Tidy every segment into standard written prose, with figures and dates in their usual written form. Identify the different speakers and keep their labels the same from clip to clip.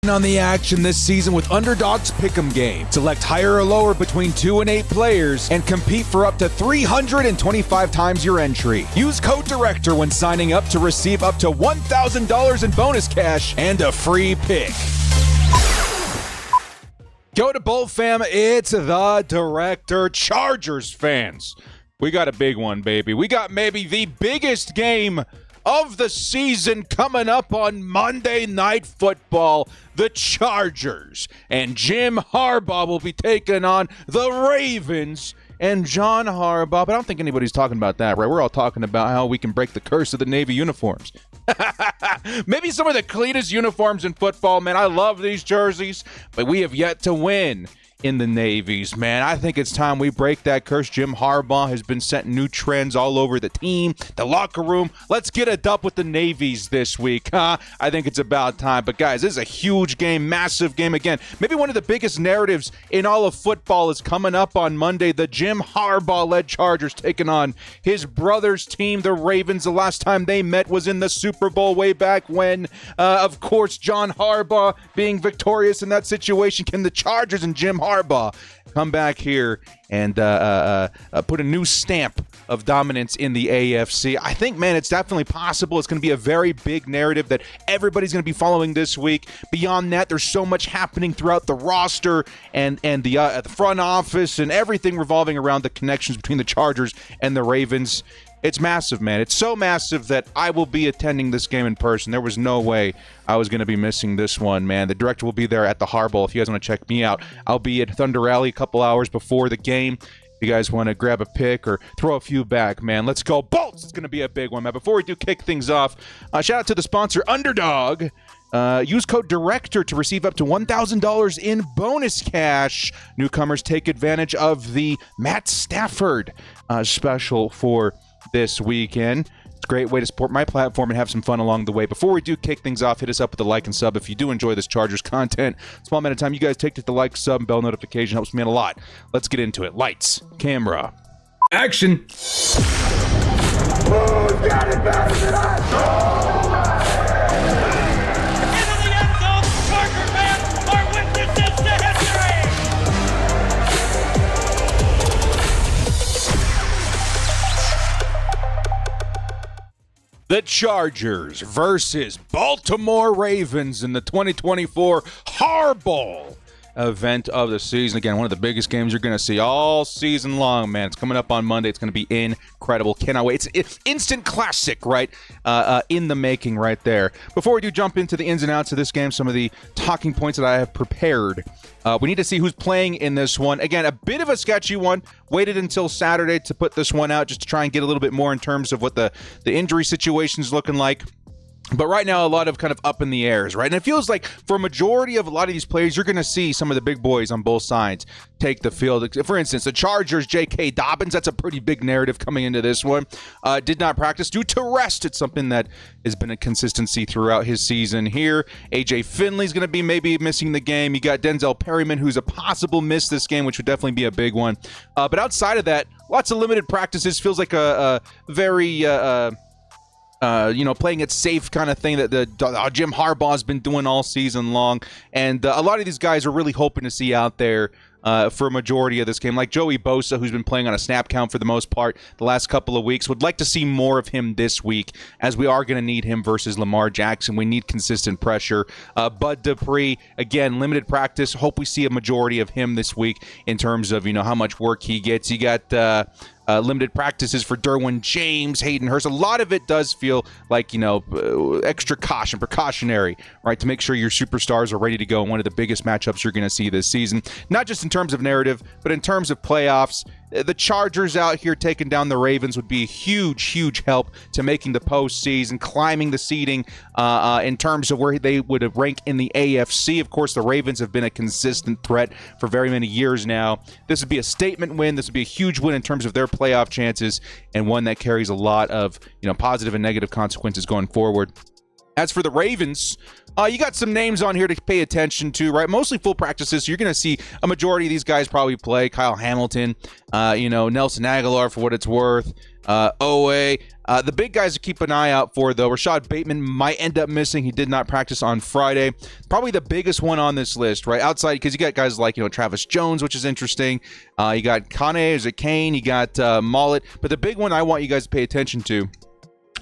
Speaker 1: On the action this season with Underdog's Pick'em game. Select higher or lower between 2 and 8 players and compete for up to 325 times your entry. Use code DIRECTOR when signing up to receive up to $1,000 in bonus cash and a free pick. Go to Bowl fam, it's the Director. Chargers fans, we got a big one, baby. We got maybe the biggest game of the season coming up on Monday Night Football. The Chargers and Jim Harbaugh will be taking on the Ravens and John Harbaugh. But I don't think anybody's talking about that, right? We're all talking about how we can break the curse of the Navy uniforms. Maybe some of the cleanest uniforms in football, man. I love these jerseys, but we have yet to win in the Navies, man. I think it's time we break that curse. Jim Harbaugh has been setting new trends all over the team, the locker room. Let's get a dub with the Navies this week, huh? I think it's about time. But guys, this is a huge game, massive game again. Maybe one of the biggest narratives in all of football is coming up on Monday. The Jim Harbaugh-led Chargers taking on his brother's team, the Ravens. The last time they met was in the Super Bowl way back when. Of course, John Harbaugh being victorious in that situation. Can the Chargers and Jim Harbaugh come back here and put a new stamp of dominance in the AFC? I think, man, it's definitely possible. It's going to be a very big narrative that everybody's going to be following this week. Beyond that, there's so much happening throughout the roster and the front office and everything revolving around the connections between the Chargers and the Ravens. It's massive, man. It's so massive that I will be attending this game in person. There was no way I was going to be missing this one, man. The director will be there at the HarBowl. If you guys want to check me out, I'll be at Thunder Alley a couple hours before the game. If you guys want to grab a pick or throw a few back, man, let's go Bolts. It's going to be a big one, man. Before we do kick things off, shout out to the sponsor, Underdog. Use code DIRECTOR to receive up to $1,000 in bonus cash. Newcomers take advantage of the Matt Stafford special for this weekend. It's a great way to support my platform and have some fun along the way. Before we do kick things off, hit us up with a like and sub if you do enjoy this Chargers content. Small amount of time you guys take to hit the like, sub, and bell notification. Helps me out a lot. Let's get into it. Lights, camera, action.
Speaker 2: Who's got it better than us?
Speaker 3: Into the end zone, Charger fans are witnesses to history.
Speaker 1: The Chargers versus Baltimore Ravens in the 2024 HarBowl event of the season. Again, one of the biggest games you're going to see all season long, man. It's coming up on Monday. It's going to be incredible. Cannot wait. It's instant classic, right? In the making right there. Before we do jump into the ins and outs of this game, some of the talking points that I have prepared. We need to see who's playing in this one. Again, a bit of a sketchy one. Waited until Saturday to put this one out just to try and get a little bit more in terms of what the injury situation is looking like. But right now, a lot of kind of up in the airs, right? And it feels like for a majority of a lot of these players, you're going to see some of the big boys on both sides take the field. For instance, the Chargers, J.K. Dobbins, that's a pretty big narrative coming into this one. Did not practice due to rest. It's something that has been a consistency throughout his season here. A.J. Finley's going to be maybe missing the game. You got Denzel Perryman, who's a possible miss this game, which would definitely be a big one. But outside of that, lots of limited practices. Feels like a very... playing it safe kind of thing that Jim Harbaugh has been doing all season long. And a lot of these guys are really hoping to see out there for a majority of this game. Like Joey Bosa, who's been playing on a snap count for the most part the last couple of weeks. Would like to see more of him this week, as we are going to need him versus Lamar Jackson. We need consistent pressure. Bud Dupree, again, limited practice. Hope we see a majority of him this week in terms of, how much work he gets. You got... limited practices for Derwin James, Hayden Hurst. A lot of it does feel like, extra precautionary, right, to make sure your superstars are ready to go in one of the biggest matchups you're going to see this season. Not just in terms of narrative, but in terms of playoffs. The Chargers out here taking down the Ravens would be a huge, huge help to making the postseason, climbing the seeding in terms of where they would rank in the AFC. Of course, the Ravens have been a consistent threat for very many years now. This would be a statement win. This would be a huge win in terms of their playoff chances, and one that carries a lot of positive and negative consequences going forward. As for the Ravens, you got some names on here to pay attention to, right? Mostly full practices. So you're going to see a majority of these guys probably play. Kyle Hamilton, Nelson Aguilar for what it's worth. Owe. The big guys to keep an eye out for, though, Rashad Bateman might end up missing. He did not practice on Friday. Probably the biggest one on this list, right? Outside, because you got guys like, Travis Jones, which is interesting. You got Kane, is it Kane? You got Mullet. But the big one I want you guys to pay attention to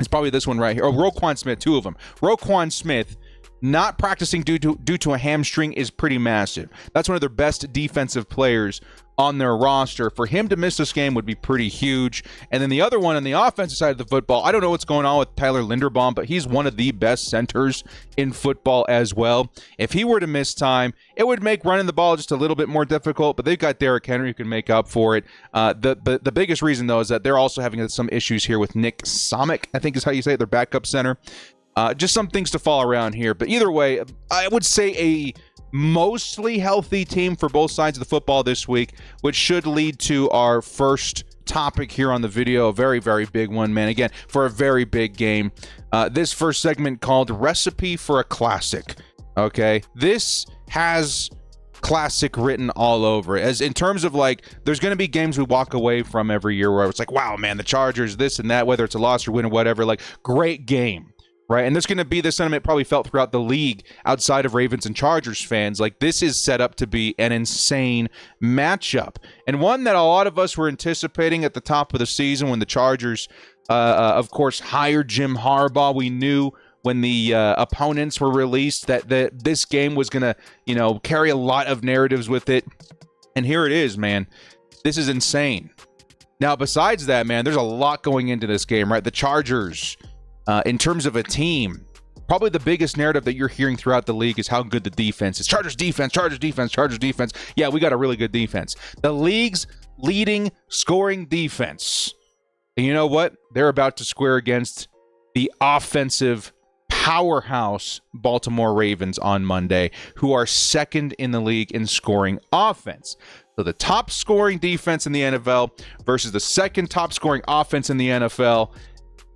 Speaker 1: is probably this one right here. Oh, Roquan Smith, two of them. Roquan Smith not practicing due to a hamstring is pretty massive. That's one of their best defensive players on their roster. For him to miss this game would be pretty huge. And then the other one on the offensive side of the football, I don't know what's going on with Tyler Linderbaum, but he's one of the best centers in football as well. If he were to miss time, it would make running the ball just a little bit more difficult, but they've got Derrick Henry who can make up for it. The biggest reason, though, is that they're also having some issues here with Nick Samick, I think is how you say it, their backup center. Just some things to fall around here. But either way, I would say a mostly healthy team for both sides of the football this week, which should lead to our first topic here on the video. A very, very big one, man. Again, for a very big game. This first segment called Recipe for a Classic. Okay, this has classic written all over it. As in terms of like, there's going to be games we walk away from every year where it's like, wow, man, the Chargers, this and that, whether it's a loss or win or whatever, like, great game. Right, and there's going to be the sentiment probably felt throughout the league outside of Ravens and Chargers fans. Like, this is set up to be an insane matchup, and one that a lot of us were anticipating at the top of the season when the Chargers, of course, hired Jim Harbaugh. We knew when the opponents were released that this game was going to, carry a lot of narratives with it, and here it is, man. This is insane. Now, besides that, man, there's a lot going into this game, right? The Chargers, in terms of a team, probably the biggest narrative that you're hearing throughout the league is how good the defense is. Chargers defense, Chargers defense, Chargers defense. Yeah, we got a really good defense. The league's leading scoring defense. And you know what? They're about to square against the offensive powerhouse Baltimore Ravens on Monday, who are second in the league in scoring offense. So the top scoring defense in the NFL versus the second top scoring offense in the NFL.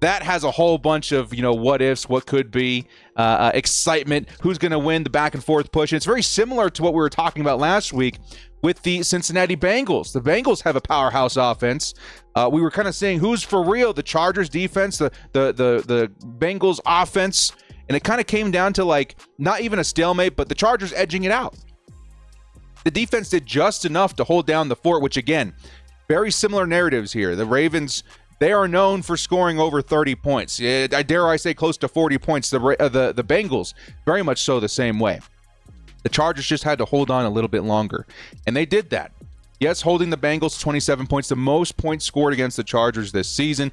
Speaker 1: That has a whole bunch of, what ifs, what could be, excitement, who's going to win, the back and forth push. And it's very similar to what we were talking about last week with the Cincinnati Bengals. The Bengals have a powerhouse offense. We were kind of saying who's for real, the Chargers defense, the Bengals offense. And it kind of came down to like not even a stalemate, but the Chargers edging it out. The defense did just enough to hold down the fort, which again, very similar narratives here. The Ravens, they are known for scoring over 30 points. Dare I say close to 40 points. The Bengals, very much so the same way. The Chargers just had to hold on a little bit longer, and they did that. Yes, holding the Bengals to 27 points, the most points scored against the Chargers this season.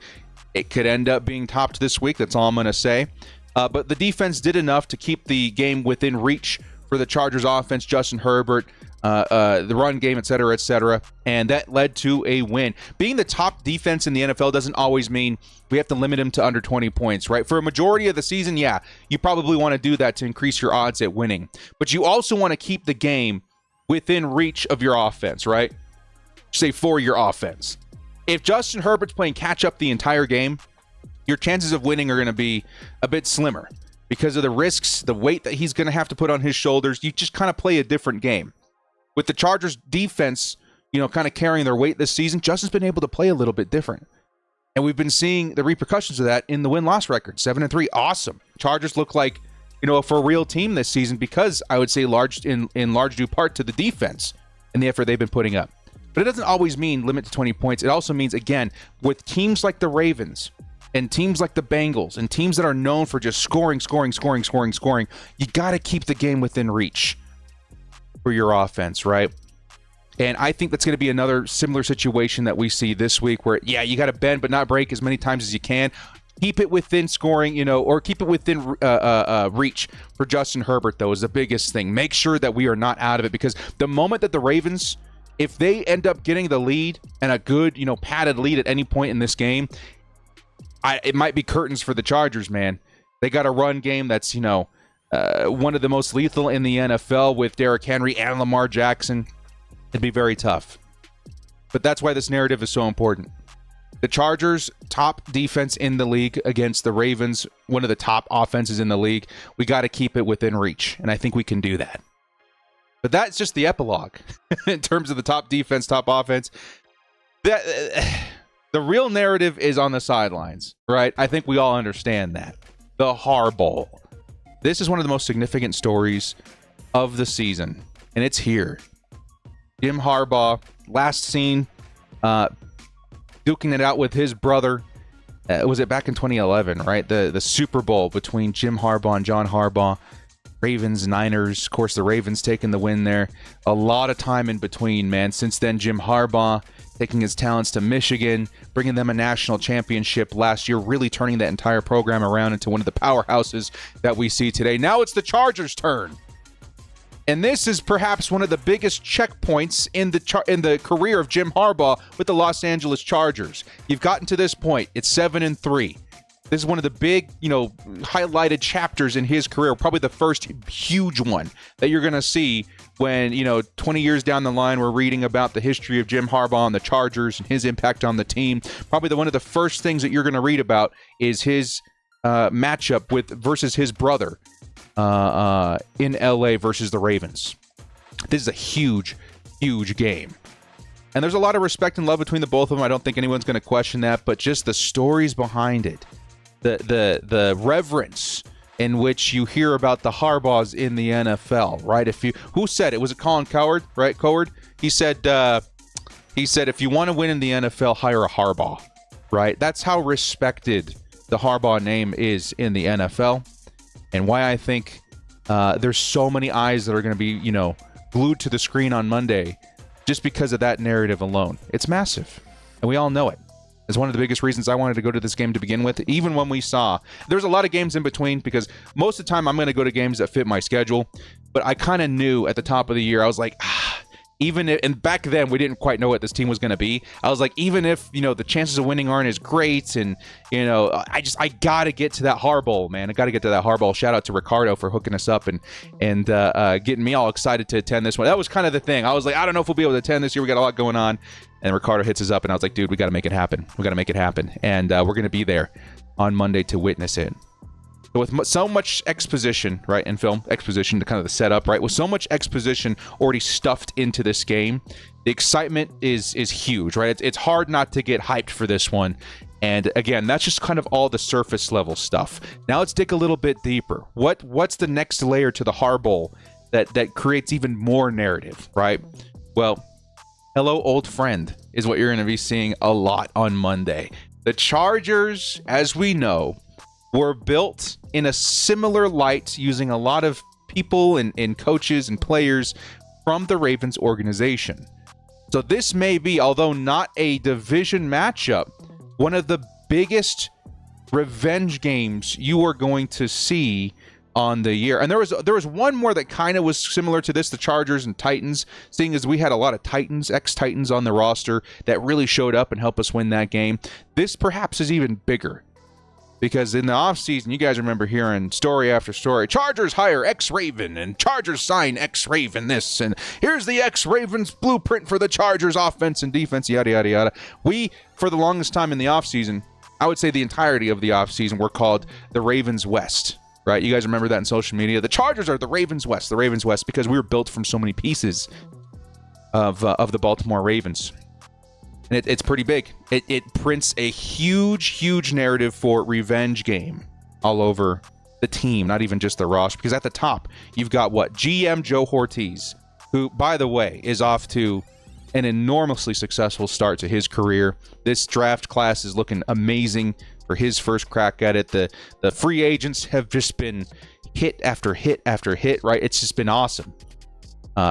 Speaker 1: It could end up being topped this week. That's all I'm going to say. But the defense did enough to keep the game within reach for the Chargers offense, Justin Herbert, the run game, et cetera, and that led to a win. Being the top defense in the NFL doesn't always mean we have to limit them to under 20 points, right? For a majority of the season, yeah, you probably want to do that to increase your odds at winning. But you also want to keep the game within reach of your offense, right? Say for your offense. If Justin Herbert's playing catch-up the entire game, your chances of winning are going to be a bit slimmer because of the risks, the weight that he's going to have to put on his shoulders. You just kind of play a different game. With the Chargers defense, kind of carrying their weight this season, Justin's been able to play a little bit different. And we've been seeing the repercussions of that in the win-loss record. 7-3, awesome. Chargers look like, a for real team this season because I would say in large due part to the defense and the effort they've been putting up. But it doesn't always mean limit to 20 points. It also means, again, with teams like the Ravens and teams like the Bengals and teams that are known for just scoring, you got to keep the game within reach for your offense, right? And I think that's going to be another similar situation that we see this week where, yeah, you got to bend but not break as many times as you can. Keep it within scoring, or keep it within reach for Justin Herbert, though, is the biggest thing. Make sure that we are not out of it because the moment that the Ravens, if they end up getting the lead and a good, padded lead at any point in this game, it might be curtains for the Chargers, man. They got a run game that's, one of the most lethal in the NFL with Derrick Henry and Lamar Jackson. It'd be very tough. But that's why this narrative is so important. The Chargers, top defense in the league against the Ravens, one of the top offenses in the league. We got to keep it within reach, and I think we can do that. But that's just the epilogue in terms of the top defense, top offense. The real narrative is on the sidelines, right? I think we all understand that. The HarBowl. This is one of the most significant stories of the season, and it's here. Jim Harbaugh, last seen duking it out with his brother. Was it back in 2011, right? The Super Bowl between Jim Harbaugh and John Harbaugh. Ravens, Niners. Of course, the Ravens taking the win there. A lot of time in between, man. Since then, Jim Harbaugh taking his talents to Michigan, bringing them a national championship last year, really turning that entire program around into one of the powerhouses that we see today. Now it's the Chargers' turn. And this is perhaps one of the biggest checkpoints in the career of Jim Harbaugh with the Los Angeles Chargers. You've gotten to this point. It's 7-3. This is one of the big, highlighted chapters in his career, probably the first huge one that you're going to see when, 20 years down the line, we're reading about the history of Jim Harbaugh and the Chargers and his impact on the team. Probably one of the first things that you're going to read about is his matchup versus his brother in LA versus the Ravens. This is a huge, huge game. And there's a lot of respect and love between the both of them. I don't think anyone's going to question that, but just the stories behind it. The reverence in which you hear about the Harbaughs in the NFL, right? Who said it? Was it Colin Cowherd, right? Cowherd? He said if you want to win in the NFL, hire a Harbaugh, right? That's how respected the Harbaugh name is in the NFL, and why I think there's so many eyes that are going to be, glued to the screen on Monday just because of that narrative alone. It's massive, and we all know it. It's one of the biggest reasons I wanted to go to this game to begin with, even when we saw there's a lot of games in between, because most of the time I'm going to go to games that fit my schedule. But I kind of knew at the top of the year, I was like, even if, and back then we didn't quite know what this team was going to be. I was like, even if, the chances of winning aren't as great, and, I got to get to that HarBowl, man. I got to get to that HarBowl. Shout out to Ricardo for hooking us up and getting me all excited to attend this one. That was kind of the thing. I was like, I don't know if we'll be able to attend this year. We got a lot going on. And Ricardo hits us up, and I was like, dude, we got to make it happen. We got to make it happen. And we're going to be there on Monday to witness it. So with so much exposition, right, in film, exposition to kind of the setup, right, with so much exposition already stuffed into this game, the excitement is huge, right? It's hard not to get hyped for this one. And again, that's just kind of all the surface level stuff. Now let's dig a little bit deeper. What's the next layer to the HarBowl that creates even more narrative, right? Well, hello, old friend, is what you're going to be seeing a lot on Monday. The Chargers, as we know, were built in a similar light using a lot of people and coaches and players from the Ravens organization. So this may be, although not a division matchup, one of the biggest revenge games you are going to see on the year. And there was one more that kind of was similar to this, the Chargers and Titans, seeing as we had a lot of Titans, ex-Titans on the roster that really showed up and helped us win that game. This perhaps is even bigger, because in the offseason, you guys remember hearing story after story, Chargers hire ex-Raven and Chargers sign ex-Raven this, and here's the ex-Ravens blueprint for the Chargers offense and defense, yada, yada, yada. We, for the longest time in the offseason, I would say the entirety of the offseason, were called the Ravens West. Right, you guys remember that in social media. The Chargers are the Ravens West, because we were built from so many pieces of the Baltimore Ravens, and it's pretty big. It prints a huge, huge narrative for revenge game all over the team, not even just the roster. Because at the top, you've got GM Joe Ortiz, who, by the way, is off to an enormously successful start to his career. This draft class is looking amazing for his first crack at it. The free agents have just been hit after hit after hit, right? It's just been awesome.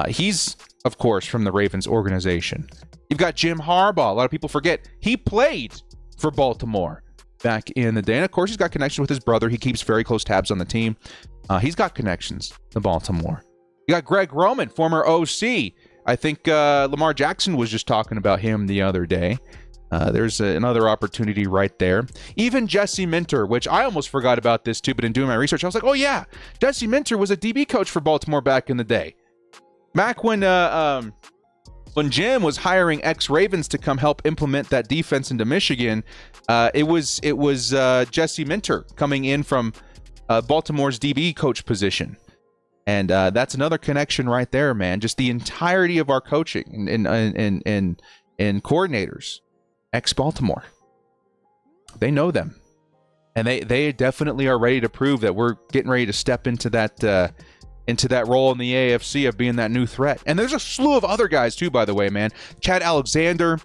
Speaker 1: He's, of course, from the Ravens organization. You've got Jim Harbaugh. A lot of people forget he played for Baltimore back in the day. And, of course, he's got connections with his brother. He keeps very close tabs on the team. He's got connections to Baltimore. You got Greg Roman, former OC. I think Lamar Jackson was just talking about him the other day. There's another opportunity right there. Even Jesse Minter, which I almost forgot about this too, but in doing my research, I was like, oh yeah, Jesse Minter was a DB coach for Baltimore back in the day. Back when when Jim was hiring ex-Ravens to come help implement that defense into Michigan, it was Jesse Minter coming in from Baltimore's DB coach position. And that's another connection right there, man. Just the entirety of our coaching and coordinators, ex-Baltimore. They know them. And they definitely are ready to prove that we're getting ready to step into that role in the AFC of being that new threat. And there's a slew of other guys too, by the way, man. Chad Alexander,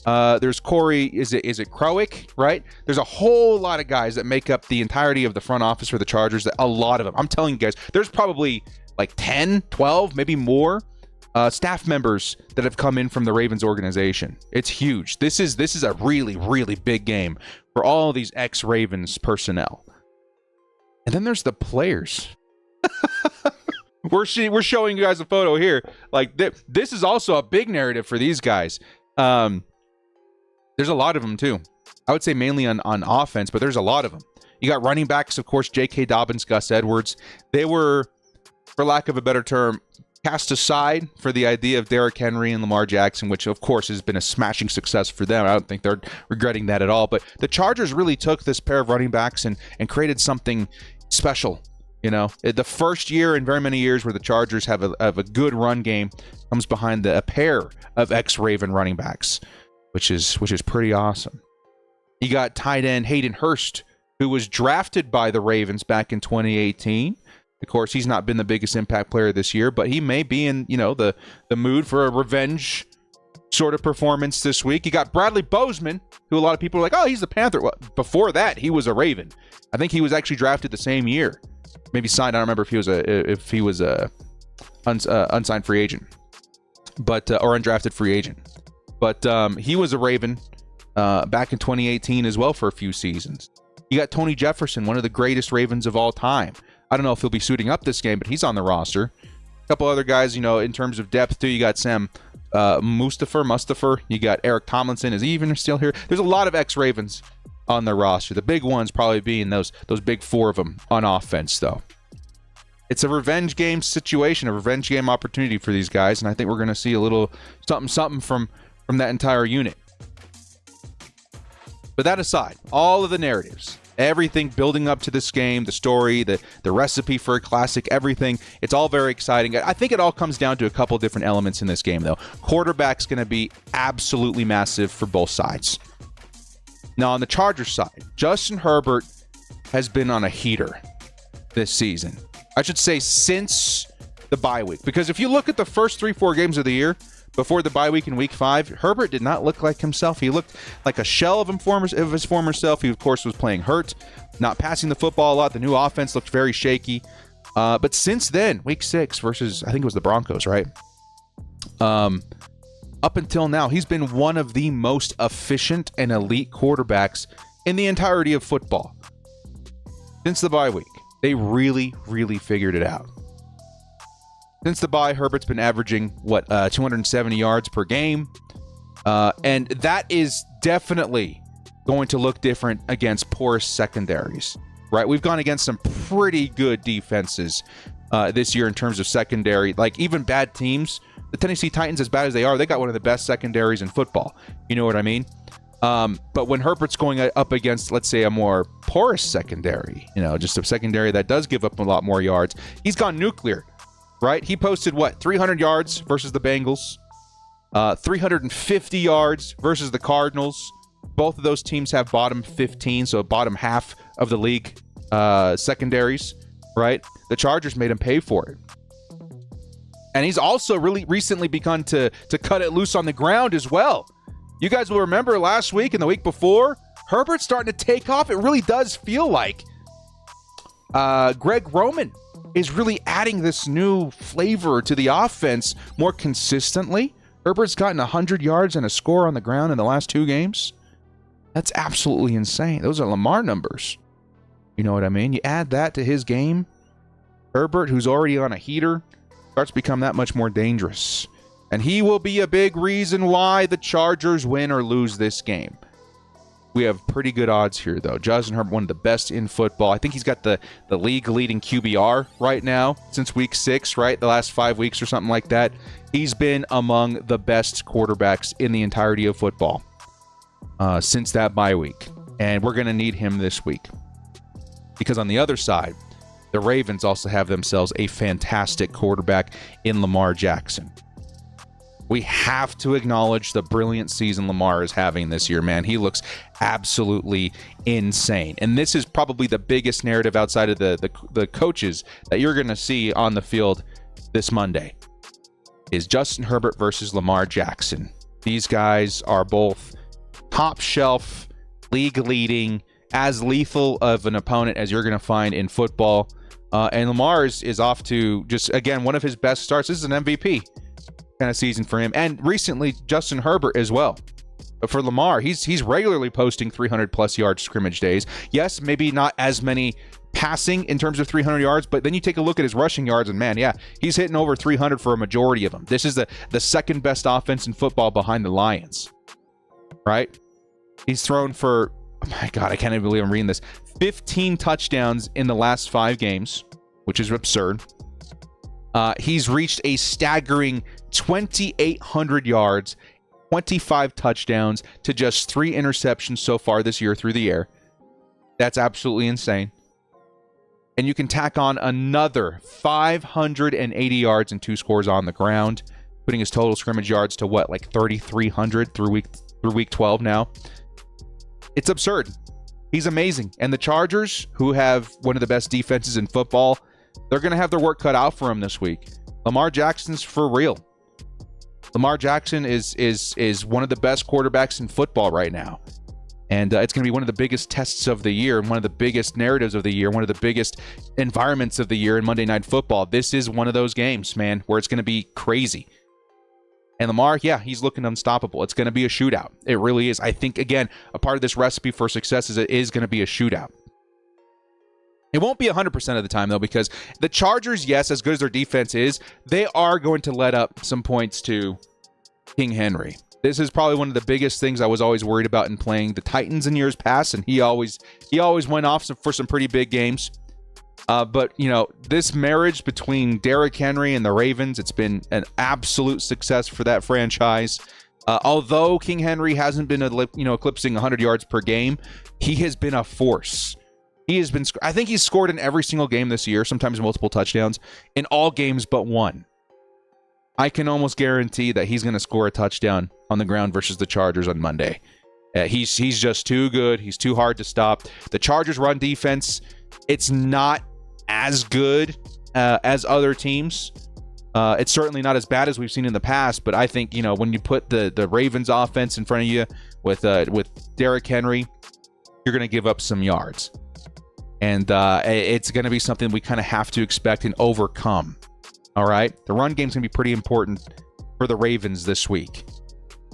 Speaker 1: there's Corey, is it Krowick, right? There's a whole lot of guys that make up the entirety of the front office for the Chargers. A lot of them. I'm telling you guys, there's probably like 10, 12, maybe more staff members that have come in from the Ravens organization. It's huge. This is a really, really big game for all these ex-Ravens personnel. And then there's the players. We're showing you guys a photo here. Like this is also a big narrative for these guys. There's a lot of them too. I would say mainly on offense, but there's a lot of them. You got running backs, of course, J.K. Dobbins, Gus Edwards. They were, for lack of a better term, cast aside for the idea of Derrick Henry and Lamar Jackson, which of course has been a smashing success for them. I don't think they're regretting that at all. But the Chargers really took this pair of running backs and created something special. You know, the first year in very many years where the Chargers have a good run game comes behind a pair of ex-Raven running backs, which is pretty awesome. You got tight end Hayden Hurst, who was drafted by the Ravens back in 2018. Of course, he's not been the biggest impact player this year, but he may be in, the mood for a revenge sort of performance this week. You got Bradley Bozeman, who a lot of people are like, oh, he's the Panther. Well, before that, he was a Raven. I think he was actually drafted the same year. Maybe signed. I don't remember if he was a unsigned free agent, but or undrafted free agent. But he was a Raven back in 2018 as well for a few seasons. You got Tony Jefferson, one of the greatest Ravens of all time. I don't know if he'll be suiting up this game, but he's on the roster. A couple other guys, in terms of depth too. You got Sam Mustafa. You got Eric Tomlinson. Is he even still here? There's a lot of ex-Ravens on the roster. The big ones probably being those big four of them on offense, though. It's a revenge game situation, a revenge game opportunity for these guys, and I think we're going to see a little something from that entire unit. But that aside, all of the narratives, everything building up to this game, the story, the recipe for a classic, everything, it's all very exciting. I think it all comes down to a couple different elements in this game, though. Quarterback's going to be absolutely massive for both sides. Now, on the Chargers side, Justin Herbert has been on a heater this season. I should say since the bye week. Because if you look at the first 3-4 games of the year, before the bye week in week 5, Herbert did not look like himself. He looked like a shell of his former self. He, of course, was playing hurt, not passing the football a lot. The new offense looked very shaky. But since then, week 6 versus, I think it was the Broncos, right? Up until now, he's been one of the most efficient and elite quarterbacks in the entirety of football. Since the bye week, they really, really figured it out. Since the bye, Herbert's been averaging, 270 yards per game. And that is definitely going to look different against porous secondaries, right? We've gone against some pretty good defenses this year in terms of secondary. Like, even bad teams, the Tennessee Titans, as bad as they are, they got one of the best secondaries in football. You know what I mean? But when Herbert's going up against, let's say, a more porous secondary, just a secondary that does give up a lot more yards, he's gone nuclear, right? He posted, 300 yards versus the Bengals, 350 yards versus the Cardinals. Both of those teams have bottom 15, so bottom half of the league secondaries, right? The Chargers made him pay for it. And he's also really recently begun to cut it loose on the ground as well. You guys will remember last week and the week before, Herbert's starting to take off. It really does feel like Greg Roman is really adding this new flavor to the offense more consistently. Herbert's gotten 100 yards and a score on the ground in the last 2 games. That's absolutely insane. Those are Lamar numbers. You know what I mean? You add that to his game, Herbert, who's already on a heater, starts to become that much more dangerous. And he will be a big reason why the Chargers win or lose this game. we have pretty good odds here, though. Justin Herbert, one of the best in football. I think he's got the league-leading QBR right now since week 6, right? The last 5 weeks or something like that. He's been among the best quarterbacks in the entirety of football since that bye week. And we're going to need him this week. Because on the other side, the Ravens also have themselves a fantastic quarterback in Lamar Jackson. We have to acknowledge the brilliant season Lamar is having this year, man. He looks absolutely insane. And this is probably the biggest narrative outside of the coaches that you're going to see on the field this Monday is Justin Herbert versus Lamar Jackson. These guys are both top shelf, league leading, as lethal of an opponent as you're going to find in football. And Lamar is off to just, again, one of his best starts. This is an MVP kind of season for him. And recently, Justin Herbert as well. But for Lamar, he's regularly posting 300-plus yard scrimmage days. Yes, maybe not as many passing in terms of 300 yards, but then you take a look at his rushing yards, and man, yeah, he's hitting over 300 for a majority of them. This is the second best offense in football behind the Lions, right? He's thrown for, oh my God, I can't even believe I'm reading this, 15 touchdowns in the last 5 games, which is absurd. He's reached a staggering 2,800 yards, 25 touchdowns to just 3 interceptions so far this year through the air. That's absolutely insane. And you can tack on another 580 yards and 2 scores on the ground, putting his total scrimmage yards to what, like 3,300 through week 12 now. It's absurd. He's amazing. And the Chargers, who have one of the best defenses in football, they're going to have their work cut out for him this week. Lamar Jackson's for real. Lamar Jackson is one of the best quarterbacks in football right now. And it's going to be one of the biggest tests of the year and one of the biggest narratives of the year, one of the biggest environments of the year in Monday Night Football. This is one of those games, man, where it's going to be crazy. And Lamar, yeah, he's looking unstoppable. It's going to be a shootout. It really is. I think, again, a part of this recipe for success is it is going to be a shootout. It won't be 100% of the time, though, because the Chargers, yes, as good as their defense is, they are going to let up some points to King Henry. This is probably one of the biggest things I was always worried about in playing the Titans in years past, and he always went off for some pretty big games. But, you know, this marriage between Derrick Henry and the Ravens, it's been an absolute success for that franchise. Although King Henry hasn't been, eclipsing 100 yards per game, he has been a force. I think he's scored in every single game this year, sometimes multiple touchdowns, in all games but one. I can almost guarantee that he's going to score a touchdown on the ground versus the Chargers on Monday. He's just too good. He's too hard to stop. The Chargers' run defense, it's not as good as other teams. It's certainly not as bad as we've seen in the past, but I think, when you put the Ravens offense in front of you with Derrick Henry, you're going to give up some yards. And it's going to be something we kind of have to expect and overcome. All right? The run game's going to be pretty important for the Ravens this week,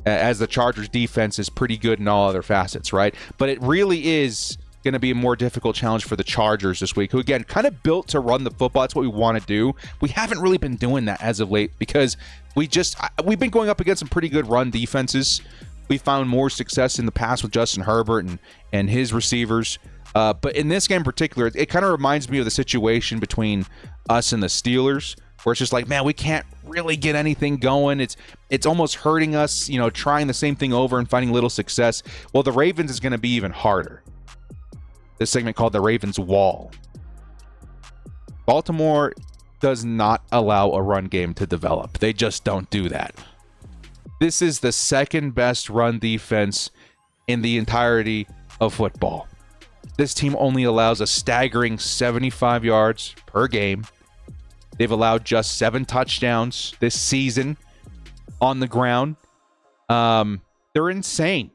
Speaker 1: as the Chargers defense is pretty good in all other facets, right? But it really is going to be a more difficult challenge for the Chargers this week, who, again, kind of built to run the football. That's what we want to do. We haven't really been doing that as of late because we've been going up against some pretty good run defenses. We found more success in the past with Justin Herbert and his receivers. But in this game in particular, it kind of reminds me of the situation between us and the Steelers, where it's just like, man, we can't really get anything going. It's almost hurting us, trying the same thing over and finding little success. Well, the Ravens is going to be even harder. This segment called the Ravens Wall. Baltimore does not allow a run game to develop. They just don't do that. This is the second best run defense in the entirety of football. This team only allows a staggering 75 yards per game. They've allowed just 7 touchdowns this season on the ground. They're insane.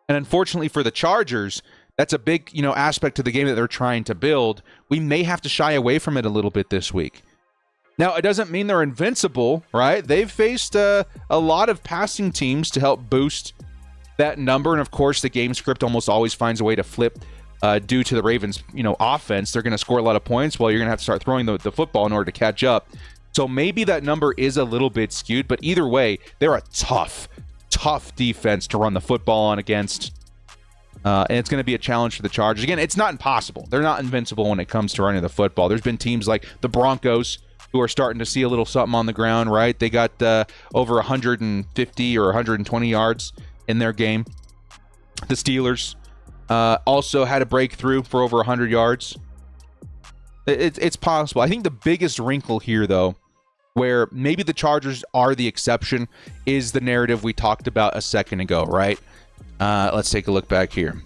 Speaker 1: And unfortunately for the Chargers, that's a big, aspect to the game that they're trying to build. We may have to shy away from it a little bit this week. Now, it doesn't mean they're invincible, right? They've faced a lot of passing teams to help boost that number. And of course, the game script almost always finds a way to flip due to the Ravens, offense. They're going to score a lot of points. Well, you're going to have to start throwing the football in order to catch up. So maybe that number is a little bit skewed, but either way, they're a tough defense to run the football on against. And it's going to be a challenge for the Chargers. Again, it's not impossible. They're not invincible when it comes to running the football. There's been teams like the Broncos who are starting to see a little something on the ground, right? They got over 150 or 120 yards in their game. The Steelers also had a breakthrough for over 100 yards. It's possible. I think the biggest wrinkle here, though, where maybe the Chargers are the exception, is the narrative we talked about a second ago, right? Let's take a look back here.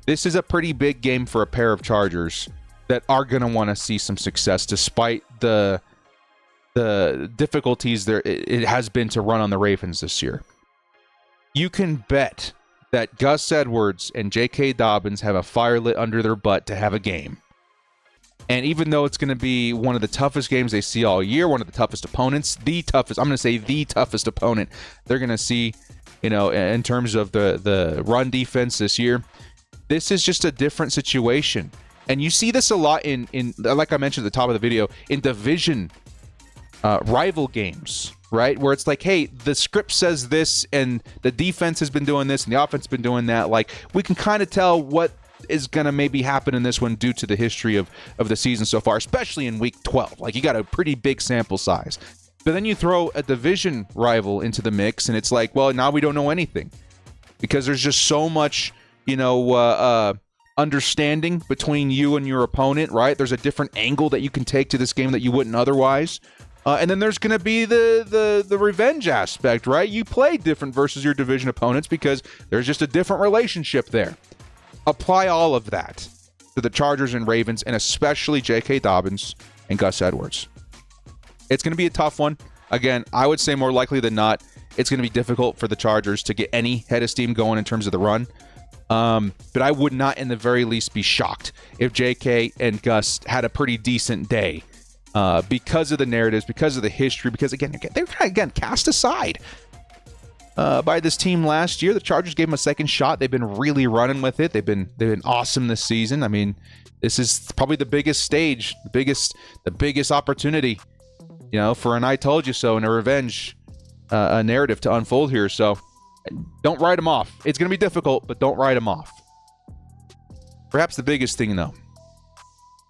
Speaker 1: This is a pretty big game for a pair of Chargers that are going to want to see some success despite the difficulties there it has been to run on the Ravens this year. You can bet that Gus Edwards and J.K. Dobbins have a fire lit under their butt to have a game. And even though it's going to be one of the toughest games they see all year, one of the toughest opponents, the toughest opponent they're going to see, in terms of the run defense this year, this is just a different situation. And you see this a lot in like I mentioned at the top of the video, in division rival games, right? Where it's like, hey, the script says this and the defense has been doing this and the offense has been doing that. Like, we can kind of tell what is going to maybe happen in this one due to the history of the season so far, especially in week 12. Like, you got a pretty big sample size. But then you throw a division rival into the mix and it's like, well, now we don't know anything because there's just so much, understanding between you and your opponent, right? There's a different angle that you can take to this game that you wouldn't otherwise. And then there's going to be the revenge aspect, right? You play different versus your division opponents because there's just a different relationship there. Apply all of that to the Chargers and Ravens, and especially J.K. Dobbins and Gus Edwards. It's going to be a tough one. Again, I would say more likely than not, it's going to be difficult for the Chargers to get any head of steam going in terms of the run. But I would not, in the very least, be shocked if J.K. and Gus had a pretty decent day because of the narratives, because of the history, because, again, they were cast aside by this team last year. The Chargers gave them a second shot. They've been really running with it. They've been awesome this season. I mean, this is probably the biggest stage, the biggest opportunity, for an I told you so and a revenge narrative to unfold here. So don't write them off. It's going to be difficult, but don't write them off. Perhaps the biggest thing, though,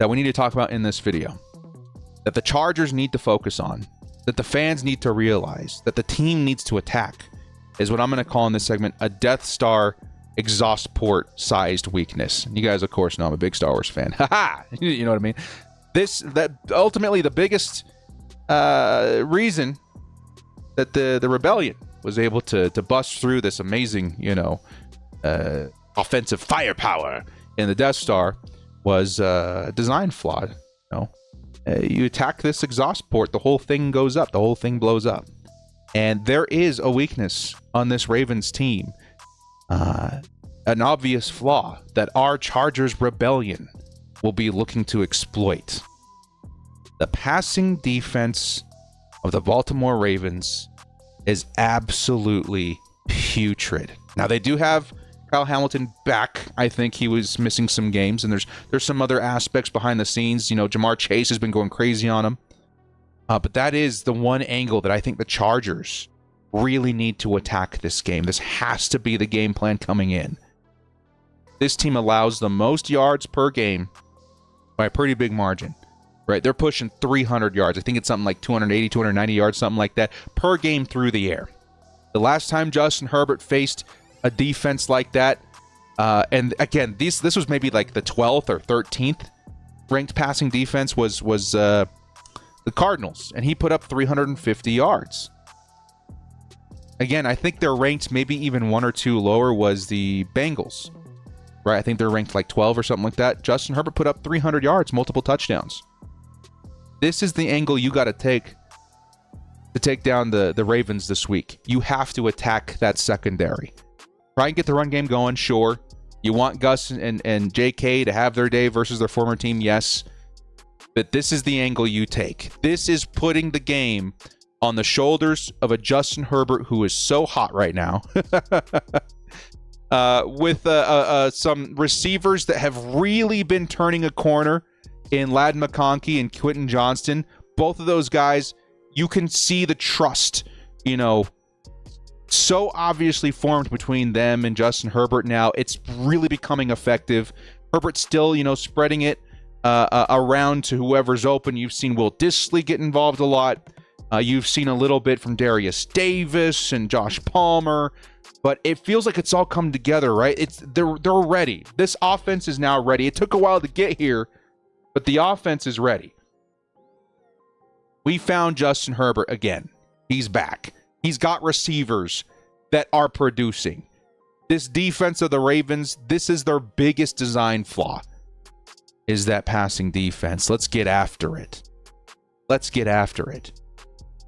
Speaker 1: that we need to talk about in this video, that the Chargers need to focus on, that the fans need to realize, that the team needs to attack, is what I'm going to call in this segment a Death Star exhaust port sized weakness. And you guys, of course, know I'm a big Star Wars fan. You know what I mean? That ultimately the biggest reason that the rebellion was able to bust through this amazing, offensive firepower in the Death Star was design flawed. You attack this exhaust port, the whole thing goes up, the whole thing blows up. And there is a weakness on this Ravens team, an obvious flaw that our Chargers rebellion will be looking to exploit. The passing defense of the Baltimore Ravens is absolutely putrid. Now, they do have Kyle Hamilton back. I think he was missing some games, and there's some other aspects behind the scenes. Jamar Chase has been going crazy on him. But that is the one angle that I think the Chargers really need to attack this game. This has to be the game plan coming in. This team allows the most yards per game by a pretty big margin. Right, they're pushing 300 yards. I think it's something like 280, 290 yards, something like that, per game through the air. The last time Justin Herbert faced a defense like that, and again, this was maybe like the 12th or 13th ranked passing defense was the Cardinals, and he put up 350 yards. Again, I think they're ranked maybe even one or two lower was the Bengals. Right, I think they're ranked like 12 or something like that. Justin Herbert put up 300 yards, multiple touchdowns. This is the angle you got to take down the Ravens this week. You have to attack that secondary. Try and get the run game going, sure. You want Gus and JK to have their day versus their former team, yes. But this is the angle you take. This is putting the game on the shoulders of a Justin Herbert who is so hot right now. With some receivers that have really been turning a corner in Ladd McConkey and Quentin Johnston. Both of those guys, you can see the trust, so obviously formed between them and Justin Herbert now. It's really becoming effective. Herbert's still, spreading it around to whoever's open. You've seen Will Dissly get involved a lot. You've seen a little bit from Darius Davis and Josh Palmer, but it feels like it's all come together, right? They're ready. This offense is now ready. It took a while to get here, but the offense is ready. We found Justin Herbert again. He's back. He's got receivers that are producing. This defense of the Ravens, this is their biggest design flaw, is that passing defense. Let's get after it. Let's get after it.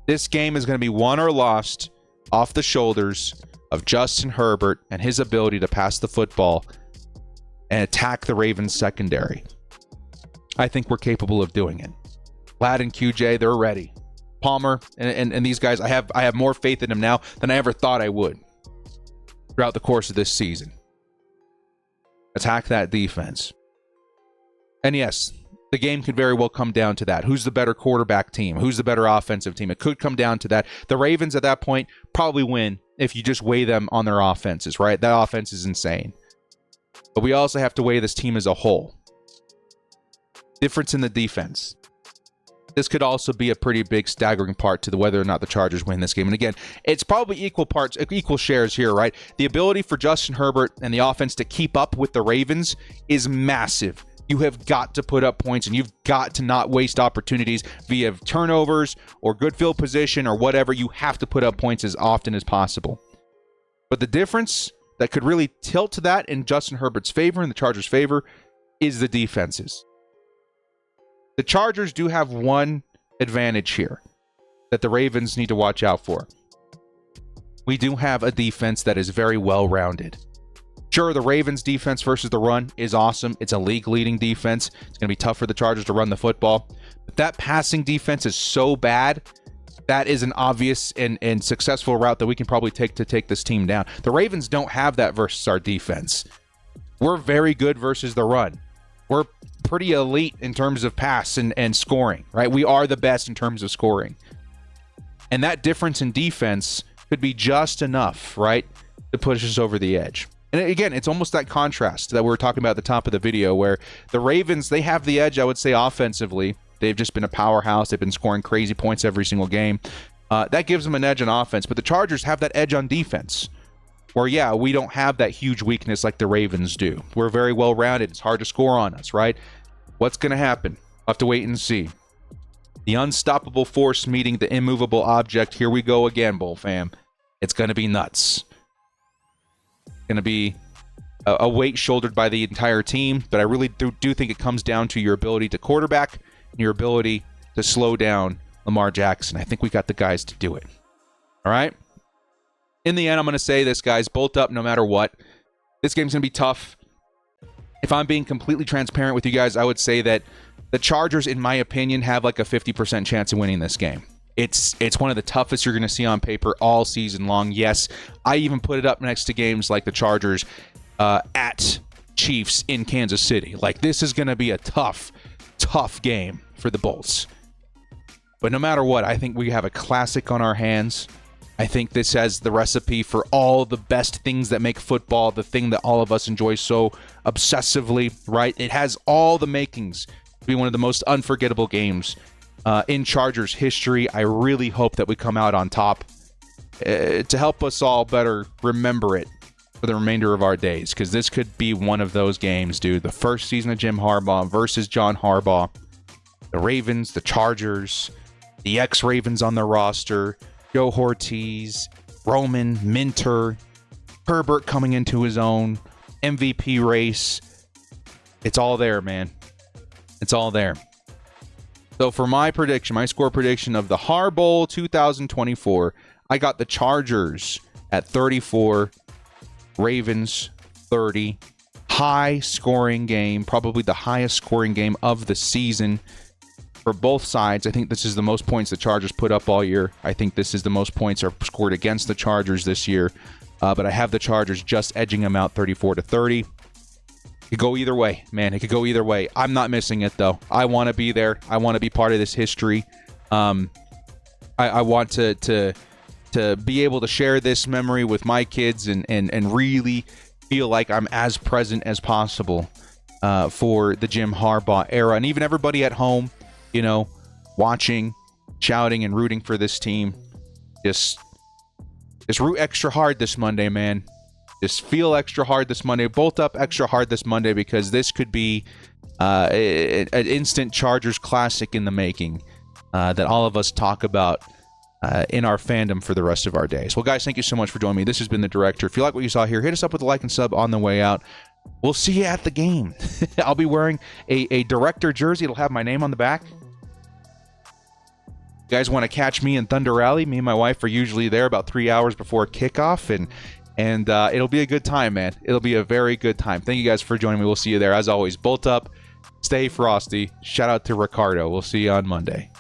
Speaker 1: This game is going to be won or lost off the shoulders of Justin Herbert and his ability to pass the football and attack the Ravens secondary. I think we're capable of doing it. Ladd and QJ, they're ready. Palmer and these guys, I have more faith in them now than I ever thought I would throughout the course of this season. Attack that defense. And yes, the game could very well come down to that. Who's the better quarterback team? Who's the better offensive team? It could come down to that. The Ravens at that point probably win if you just weigh them on their offenses, right? That offense is insane. But we also have to weigh this team as a whole. Difference in the defense. This could also be a pretty big staggering part to whether or not the Chargers win this game. And again, it's probably equal shares here, right? The ability for Justin Herbert and the offense to keep up with the Ravens is massive. You have got to put up points, and you've got to not waste opportunities via turnovers or good field position or whatever. You have to put up points as often as possible. But the difference that could really tilt to that in Justin Herbert's favor and the Chargers' favor is the defenses. The Chargers do have one advantage here that the Ravens need to watch out for. We do have a defense that is very well-rounded. Sure, the Ravens' defense versus the run is awesome. It's a league-leading defense. It's going to be tough for the Chargers to run the football. But that passing defense is so bad, that is an obvious and successful route that we can probably take to take this team down. The Ravens don't have that versus our defense. We're very good versus the run. We're pretty elite in terms of pass and scoring, right? We are the best in terms of scoring. And that difference in defense could be just enough, right, to push us over the edge. And again, it's almost that contrast that we were talking about at the top of the video where the Ravens, they have the edge, I would say, offensively. They've just been a powerhouse. They've been scoring crazy points every single game. That gives them an edge on offense. But the Chargers have that edge on defense where, yeah, we don't have that huge weakness like the Ravens do. We're very well-rounded. It's hard to score on us, right? What's going to happen? We'll have to wait and see. The unstoppable force meeting the immovable object. Here we go again, Bull fam. It's going to be nuts. Going to be a weight shouldered by the entire team, but I really do think it comes down to your ability to quarterback and your ability to slow down Lamar Jackson. I think we got the guys to do it. All right? In the end, I'm going to say this, guys, bolt up no matter what. This game's going to be tough. If I'm being completely transparent with you guys, I would say that the Chargers, in my opinion, have like a 50% chance of winning this game. It's one of the toughest you're going to see on paper all season long. Yes, I even put it up next to games like the Chargers at Chiefs in Kansas City. Like, this is going to be a tough game for the Bolts. But no matter what, I think we have a classic on our hands. I think this has the recipe for all the best things that make football the thing that all of us enjoy so obsessively, right? It has all the makings to be one of the most unforgettable games in Chargers history. I really hope that we come out on top to help us all better remember it for the remainder of our days, because this could be one of those games, dude. The first season of Jim Harbaugh versus John Harbaugh. The Ravens, the Chargers, the ex-Ravens on the roster, Joe Ortiz, Roman, Minter, Herbert coming into his own, MVP race. It's all there, man. It's all there. So for my prediction, my score prediction of the HarBowl 2024, I got the Chargers at 34, Ravens 30. High scoring game, probably the highest scoring game of the season for both sides. I think this is the most points the Chargers put up all year. I think this is the most points are scored against the Chargers this year. But I have the Chargers just edging them out 34-30. It could go either way, man. It could go either way. I'm not missing it, though. I want to be there. I want to be part of this history. I want to to be able to share this memory with my kids and really feel like I'm as present as possible for the Jim Harbaugh era. And even everybody at home, you know, watching, shouting, and rooting for this team. Just root extra hard this Monday, man. Just feel extra hard this Monday. Bolt up extra hard this Monday, because this could be an instant Chargers classic in the making that all of us talk about in our fandom for the rest of our days. Well, guys, thank you so much for joining me. This has been The Director. If you like what you saw here, hit us up with a like and sub on the way out. We'll see you at the game. I'll be wearing a Director jersey. It'll have my name on the back. You guys want to catch me in Thunder Rally? Me and my wife are usually there about 3 hours before kickoff, and it'll be a good time, man. It'll be a very good time. Thank you guys for joining me. We'll see you there. As always, bolt up, stay frosty. Shout out to Ricardo. We'll see you on Monday.